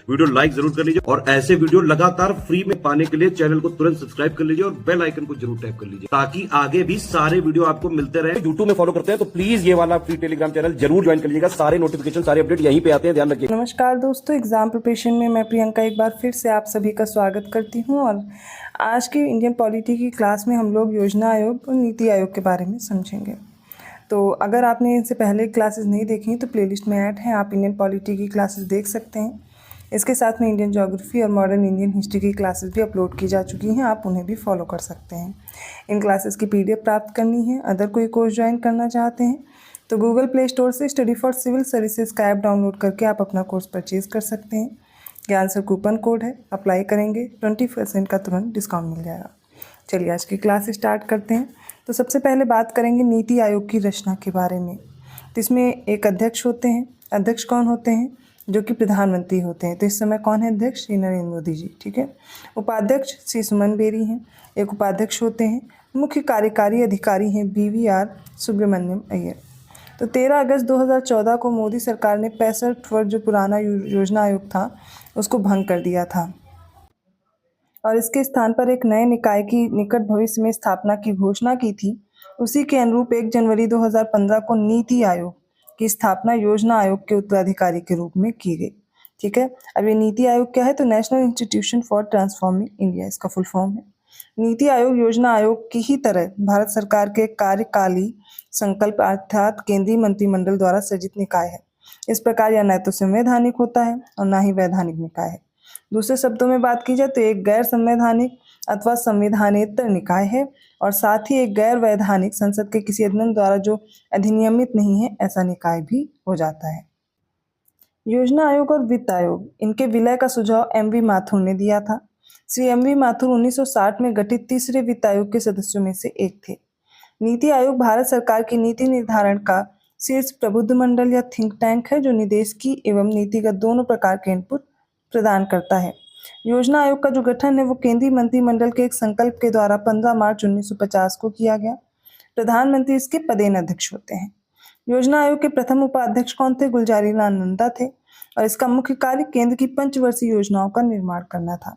Video like जरूर कर लीजिए और ऐसे वीडियो लगातार फ्री में पाने के लिए चैनल को तुरंत सब्सक्राइब कर लीजिए और बेल आइकन को जरूर टैप कर लीजिए ताकि आगे भी सारे वीडियो आपको मिलते रहे। यूट्यूब में फॉलो करते हैं तो प्लीज ये वाला फ्री टेलीग्राम चैनल जरूर ज्वाइन कर लीजिएगा। सारे नोटिफिकेशन सारे अपडेट यहीं पे आते हैं, ध्यान रखिए। नमस्कार दोस्तों, एग्जाम प्रिपरेशन में मैं प्रियंका एक बार फिर से आप सभी का स्वागत करती हूं और आज की इंडियन पॉलिटी की क्लास में हम लोग योजना आयोग और नीति आयोग के बारे में समझेंगे। तो अगर आपने इनसे पहले क्लासेस नहीं देखी तो प्लेलिस्ट में ऐड हैं, आप इंडियन पॉलिटी की क्लासेस देख सकते हैं। इसके साथ में इंडियन ज्योग्राफी और मॉडर्न इंडियन हिस्ट्री की क्लासेस भी अपलोड की जा चुकी हैं, आप उन्हें भी फॉलो कर सकते हैं। इन क्लासेस की PDF प्राप्त करनी है, अदर कोई कोर्स ज्वाइन करना चाहते हैं तो गूगल प्ले स्टोर से स्टडी फॉर सिविल सर्विसेज का ऐप डाउनलोड करके आप अपना कोर्स परचेज कर सकते हैं। ज्ञान सर कूपन कोड है, अप्लाई करेंगे 20% का तुरंत डिस्काउंट मिल जाएगा। चलिए आज की क्लास स्टार्ट करते हैं। तो सबसे पहले बात करेंगे नीति आयोग की रचना के बारे में। तो इसमें एक अध्यक्ष होते हैं। अध्यक्ष कौन होते हैं? जो कि प्रधानमंत्री होते हैं। तो इस समय कौन है अध्यक्ष? श्री नरेंद्र मोदी जी, ठीक है। उपाध्यक्ष श्री सुमन बेरी हैं, एक उपाध्यक्ष होते हैं। मुख्य कार्यकारी अधिकारी हैं BVR सुब्रमण्यम अय्यर। तो 13 अगस्त 2014 को मोदी सरकार ने 65 वर्ष जो पुराना योजना आयोग था उसको भंग कर दिया था और इसके स्थान पर एक नए निकाय की निकट भविष्य में स्थापना की घोषणा की थी। उसी के अनुरूप 1 जनवरी 2015 को नीति आयोग की स्थापना योजना आयोग के उत्तराधिकारी के रूप में की गई, ठीक है। अब ये नीति आयोग क्या है? तो national institution for transforming India इसका फुल फॉर्म है। नीति आयोग योजना आयोग की ही तरह भारत सरकार के कार्यकाली संकल्प अर्थात केंद्रीय मंत्रिमंडल द्वारा सृजित निकाय है। इस प्रकार यह न तो संवैधानिक होता है और न ही वैधानिक निकाय है। दूसरे शब्दों में बात की जाए तो एक गैर संवैधानिक अथवा संविधानेतर निकाय है और साथ ही एक गैर वैधानिक संसद के किसी अधिनियम द्वारा जो अधिनियमित नहीं है ऐसा निकाय भी हो जाता है। योजना आयोग और वित्त आयोग, इनके विलय का सुझाव MV माथुर ने दिया था। श्री MV माथुर 1960 में गठित तीसरे वित्त आयोग के सदस्यों में से एक थे। नीति आयोग भारत सरकार की नीति निर्धारण का शीर्ष प्रबुद्ध मंडल या थिंक टैंक है जो निदेशकी एवं नीतिगत दोनों प्रकार के इनपुट प्रदान करता है। योजना आयोग का जो गठन है वो केंद्रीय मंत्रिमंडल के एक संकल्प के द्वारा 15 मार्च 1950 को किया गया। प्रधानमंत्री इसके पदेन अध्यक्ष होते हैं। योजना आयोग के प्रथम उपाध्यक्ष कौन थे? गुलजारी लाल नंदा थे और इसका मुख्य कार्य केंद्र की पंचवर्षीय योजनाओं का निर्माण करना था।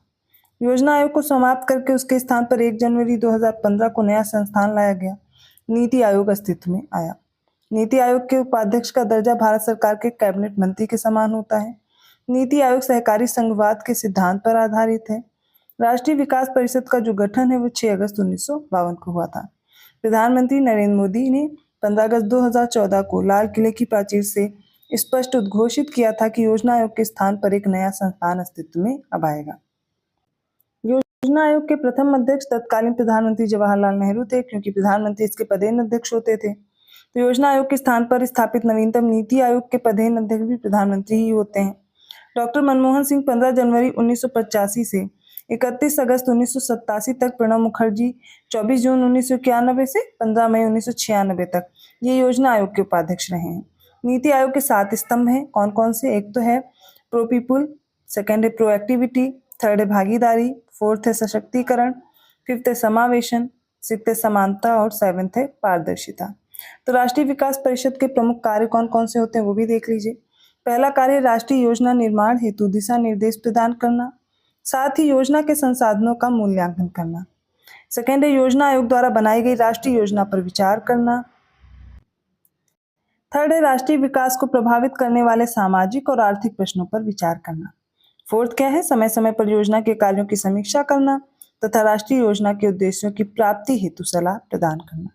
योजना आयोग को समाप्त करके उसके स्थान पर 1 जनवरी 2015 को नया संस्थान लाया गया। नीति आयोग अस्तित्व में आया। नीति आयोग के उपाध्यक्ष का दर्जा भारत सरकार के कैबिनेट मंत्री के समान होता है। नीति आयोग सहकारी संघवाद के सिद्धांत पर आधारित है। राष्ट्रीय विकास परिषद का जो गठन है वो 6 अगस्त 1952 को हुआ था। प्रधानमंत्री नरेंद्र मोदी ने 15 अगस्त 2014 को लाल किले की प्राचीर से स्पष्ट उद्घोषित किया था कि योजना आयोग के स्थान पर एक नया संस्थान अस्तित्व में अब आएगा। योजना आयोग के प्रथम अध्यक्ष तत्कालीन प्रधानमंत्री जवाहरलाल नेहरू थे क्योंकि प्रधानमंत्री इसके पदेन अध्यक्ष होते थे। तो योजना आयोग के स्थान पर स्थापित नवीनतम नीति आयोग के पदेन अध्यक्ष भी प्रधानमंत्री ही होते हैं। डॉक्टर मनमोहन सिंह 15 जनवरी 1985 से 31 अगस्त 1987 तक, प्रणब मुखर्जी 24 जून 1991 से 15 मई 1996 तक ये योजना आयोग के उपाध्यक्ष रहे हैं। नीति आयोग के 7 स्तंभ हैं। कौन कौन से? एक तो है प्रो पीपुल, सेकेंड है प्रोएक्टिविटी, थर्ड है भागीदारी, फोर्थ है सशक्तिकरण, फिफ्थ है समावेशन, सिक्स्थ है समानता और 7th है पारदर्शिता। तो राष्ट्रीय विकास परिषद के प्रमुख कार्य कौन कौन से होते हैं वो भी देख लीजिए। पहला कार्य राष्ट्रीय योजना निर्माण हेतु दिशा निर्देश प्रदान करना, साथ ही योजना के संसाधनों का मूल्यांकन करना। सेकेंड है योजना आयोग द्वारा बनाई गई राष्ट्रीय योजना पर विचार करना। थर्ड है राष्ट्रीय विकास को प्रभावित करने वाले सामाजिक और आर्थिक प्रश्नों पर विचार करना। फोर्थ क्या है? समय समय पर योजना के कार्यों की समीक्षा करना तथा राष्ट्रीय योजना के उद्देश्यों की प्राप्ति हेतु सलाह प्रदान करना।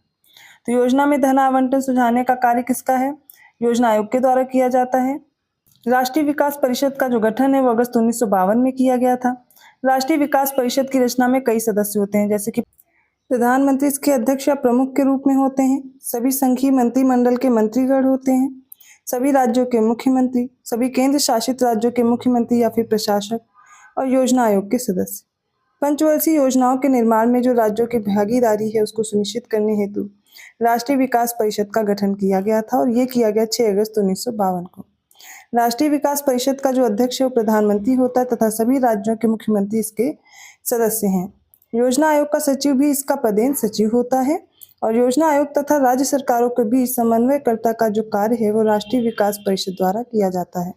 तो योजना में धन आवंटन सुझाने का कार्य किसका है? योजना आयोग के द्वारा किया जाता है। राष्ट्रीय विकास परिषद का जो गठन है वो अगस्त 1952 में किया गया था। राष्ट्रीय विकास परिषद की रचना में कई सदस्य होते हैं, जैसे कि प्रधानमंत्री इसके अध्यक्ष या प्रमुख के रूप में होते हैं। सभी संघीय मंत्रिमंडल के मंत्रीगण होते हैं। सभी राज्यों के मुख्यमंत्री, सभी केंद्र शासित राज्यों के मुख्यमंत्री या फिर प्रशासक और योजना आयोग के सदस्य। पंचवर्षीय योजनाओं के निर्माण में जो राज्यों की भागीदारी है उसको सुनिश्चित करने हेतु राष्ट्रीय विकास परिषद का गठन किया गया था और ये किया गया 6 अगस्त 1952 को। राष्ट्रीय विकास परिषद का जो अध्यक्ष है वो प्रधानमंत्री होता है तथा सभी राज्यों के मुख्यमंत्री इसके सदस्य हैं। योजना आयोग का सचिव भी इसका पदेन सचिव होता है और योजना आयोग तथा राज्य सरकारों के बीच समन्वयकर्ता का जो कार्य है वो राष्ट्रीय विकास परिषद द्वारा किया जाता है।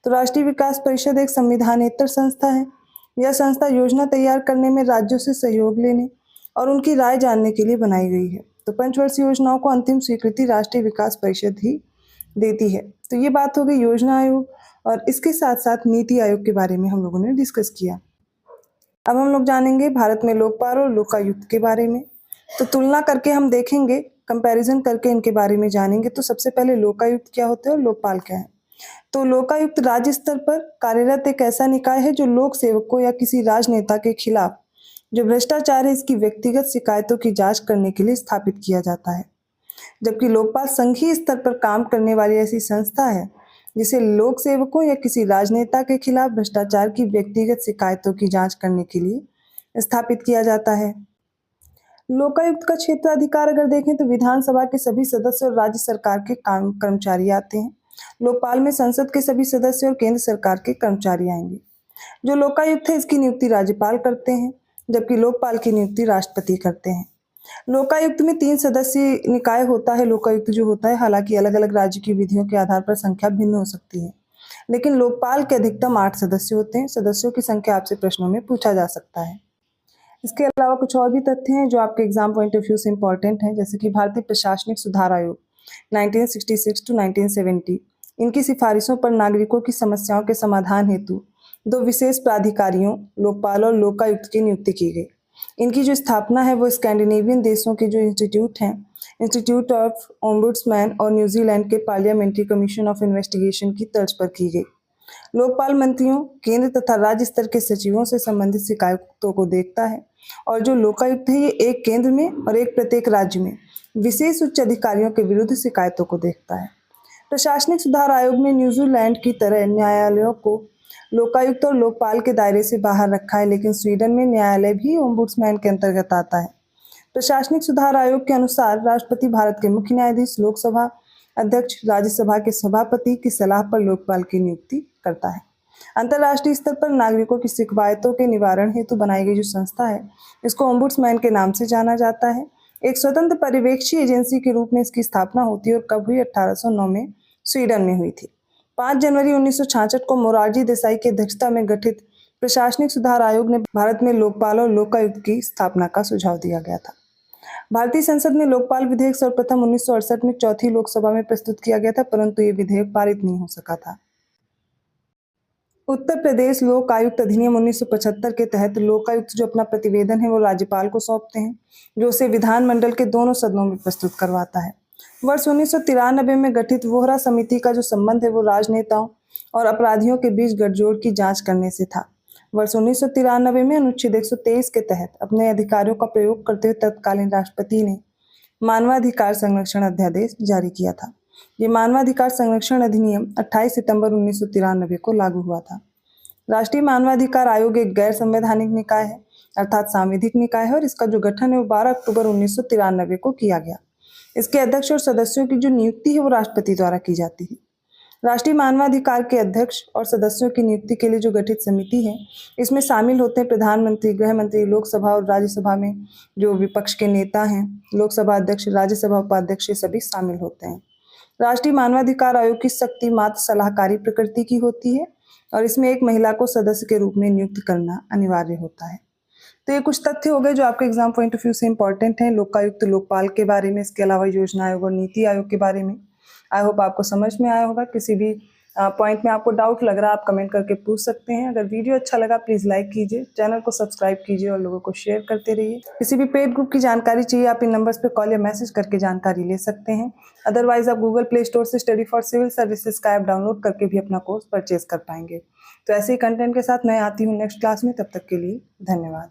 तो राष्ट्रीय विकास परिषद एक संविधानेतर संस्था है। यह संस्था योजना तैयार करने में राज्यों से सहयोग लेने और उनकी राय जानने के लिए बनाई गई है। तो पंचवर्षीय योजनाओं को अंतिम स्वीकृति राष्ट्रीय विकास परिषद ही देती है। तो ये बात हो गई योजना आयोग, और इसके साथ साथ नीति आयोग के बारे में हम लोगों ने डिस्कस किया। अब हम लोग जानेंगे भारत में लोकपाल और लोकायुक्त के बारे में। तो तुलना करके हम देखेंगे, कंपैरिजन करके इनके बारे में जानेंगे। तो सबसे पहले लोकायुक्त क्या होते हैं और लोकपाल क्या है। तो लोकायुक्त राज्य स्तर पर कार्यरत एक ऐसा निकाय है जो लोक सेवकों या किसी राजनेता के खिलाफ जो भ्रष्टाचार है इसकी व्यक्तिगत शिकायतों की जांच करने के लिए स्थापित किया जाता है। जबकि लोकपाल संघीय स्तर पर काम करने वाली ऐसी संस्था है जिसे लोक सेवकों या किसी राजनेता के खिलाफ भ्रष्टाचार की व्यक्तिगत शिकायतों की जांच करने के लिए स्थापित किया जाता है। लोकायुक्त का क्षेत्राधिकार अगर देखें तो विधानसभा के सभी सदस्य और राज्य सरकार के कर्मचारी आते हैं। लोकपाल में संसद के सभी सदस्य और केंद्र सरकार के कर्मचारी आएंगे। जो लोकायुक्त है इसकी नियुक्ति राज्यपाल करते हैं, जबकि लोकपाल की नियुक्ति राष्ट्रपति करते हैं। लोकायुक्त में 3 सदस्यीय निकाय होता है। लोकायुक्त जो होता है, हालांकि अलग अलग राज्य की विधियों के आधार पर संख्या भिन्न हो सकती है, लेकिन लोकपाल के अधिकतम 8 सदस्य होते हैं। सदस्यों की संख्या आपसे प्रश्नों में पूछा जा सकता है। इसके अलावा कुछ और भी तथ्य हैं जो आपके एग्जाम पॉइंट ऑफ व्यू से इंपॉर्टेंट हैं, जैसे कि भारतीय प्रशासनिक सुधार आयोग 1966 टू 1970, इनकी सिफारिशों पर नागरिकों की समस्याओं के समाधान हेतु 2 विशेष प्राधिकारियों लोकपाल और लोकायुक्त की नियुक्ति की गई। इनकी जो स्थापना है वो स्कैंडिनेवियन देशों के जो इंस्टीट्यूट हैं, इंस्टीट्यूट ऑफ ओम्बुड्समैन और न्यूजीलैंड के पार्लियामेंट्री कमीशन ऑफ इन्वेस्टिगेशन की तर्ज पर की गई। लोकपाल मंत्रियों, केंद्र तथा राज्य स्तर के सचिवों से संबंधित शिकायतों को देखता है, और जो लोकायुक्त है ये एक केंद्र में और एक प्रत्येक राज्य में विशेष उच्च अधिकारियों के विरुद्ध शिकायतों को देखता है। प्रशासनिक सुधार आयोग ने न्यूजीलैंड की तरह न्यायालयों को लोकायुक्त और लोकपाल के दायरे से बाहर रखा है, लेकिन स्वीडन में न्यायालय भी ओम्बुड्समैन के अंतर्गत आता है। प्रशासनिक सुधार आयोग के अनुसार राष्ट्रपति भारत के मुख्य न्यायाधीश, लोकसभा अध्यक्ष, राज्यसभा के सभापति की सलाह पर लोकपाल की नियुक्ति करता है। अंतर्राष्ट्रीय स्तर पर नागरिकों की शिकायतों के निवारण हेतु बनाई गई जो संस्था है इसको ओम्बुड्समैन के नाम से जाना जाता है। एक स्वतंत्र पर्यवेक्षी एजेंसी के रूप में इसकी स्थापना होती है और कब हुई? 1809 में स्वीडन में हुई थी। 5 जनवरी 1966 को मोरारजी देसाई की अध्यक्षता में गठित प्रशासनिक सुधार आयोग ने भारत में लोकपाल और लोकायुक्त की स्थापना का सुझाव दिया गया था। भारतीय संसद में लोकपाल विधेयक सर्वप्रथम 1968 में चौथी लोकसभा में प्रस्तुत किया गया था, परंतु ये विधेयक पारित नहीं हो सका था। उत्तर प्रदेश लोक आयुक्त अधिनियम 1975 के तहत लोकायुक्त जो अपना प्रतिवेदन है वो राज्यपाल को सौंपते हैं, जो उसे विधानमंडल के दोनों सदनों में प्रस्तुत करवाता है। वर्ष 1993 में गठित वोहरा समिति का जो संबंध है वो राजनेताओं और अपराधियों के बीच गठजोड़ की जांच करने से था। वर्ष 1993 में अनुच्छेद 123 के तहत अपने अधिकारों का प्रयोग करते हुए तत्कालीन राष्ट्रपति ने मानवाधिकार संरक्षण अध्यादेश जारी किया था। ये मानवाधिकार संरक्षण अधिनियम 28 सितंबर 1993 को लागू हुआ था। राष्ट्रीय मानवाधिकार आयोग एक गैर संवैधानिक निकाय है, अर्थात सांविधिक निकाय है, और इसका जो गठन है वो 12 अक्टूबर 1993 को किया गया। इसके अध्यक्ष और सदस्यों की जो नियुक्ति है वो राष्ट्रपति द्वारा की जाती है। राष्ट्रीय मानवाधिकार के अध्यक्ष और सदस्यों की नियुक्ति के लिए जो गठित समिति है इसमें शामिल होते हैं प्रधानमंत्री, गृह मंत्री, लोकसभा और राज्यसभा में जो विपक्ष के नेता हैं, लोकसभा अध्यक्ष, राज्यसभा उपाध्यक्ष, ये सभी शामिल होते हैं। राष्ट्रीय मानवाधिकार आयोग की शक्ति मात्र सलाहकारी प्रकृति की होती है और इसमें एक महिला को सदस्य के रूप में नियुक्त करना अनिवार्य होता है। तो ये कुछ तथ्य हो गए जो आपके एग्जाम पॉइंट ऑफ व्यू से इंपॉर्टेंट हैं लोकायुक्त, लोकपाल के बारे में, इसके अलावा योजना आयोग और नीति आयोग के बारे में। आई होप आपको समझ में आया होगा। किसी भी पॉइंट में आपको डाउट लग रहा है आप कमेंट करके पूछ सकते हैं। अगर वीडियो अच्छा लगा प्लीज़ लाइक कीजिए, चैनल को सब्सक्राइब कीजिए और लोगों को शेयर करते रहिए। किसी भी पेड ग्रुप की जानकारी चाहिए आप इन नंबर्स पे कॉल या मैसेज करके जानकारी ले सकते हैं। अदरवाइज आप गूगल प्ले स्टोर से स्टडी फॉर सिविल सर्विसेज का ऐप डाउनलोड करके भी अपना कोर्स परचेज कर पाएंगे। तो ऐसे ही कंटेंट के साथ मैं आती हूँ नेक्स्ट क्लास में, तब तक के लिए धन्यवाद।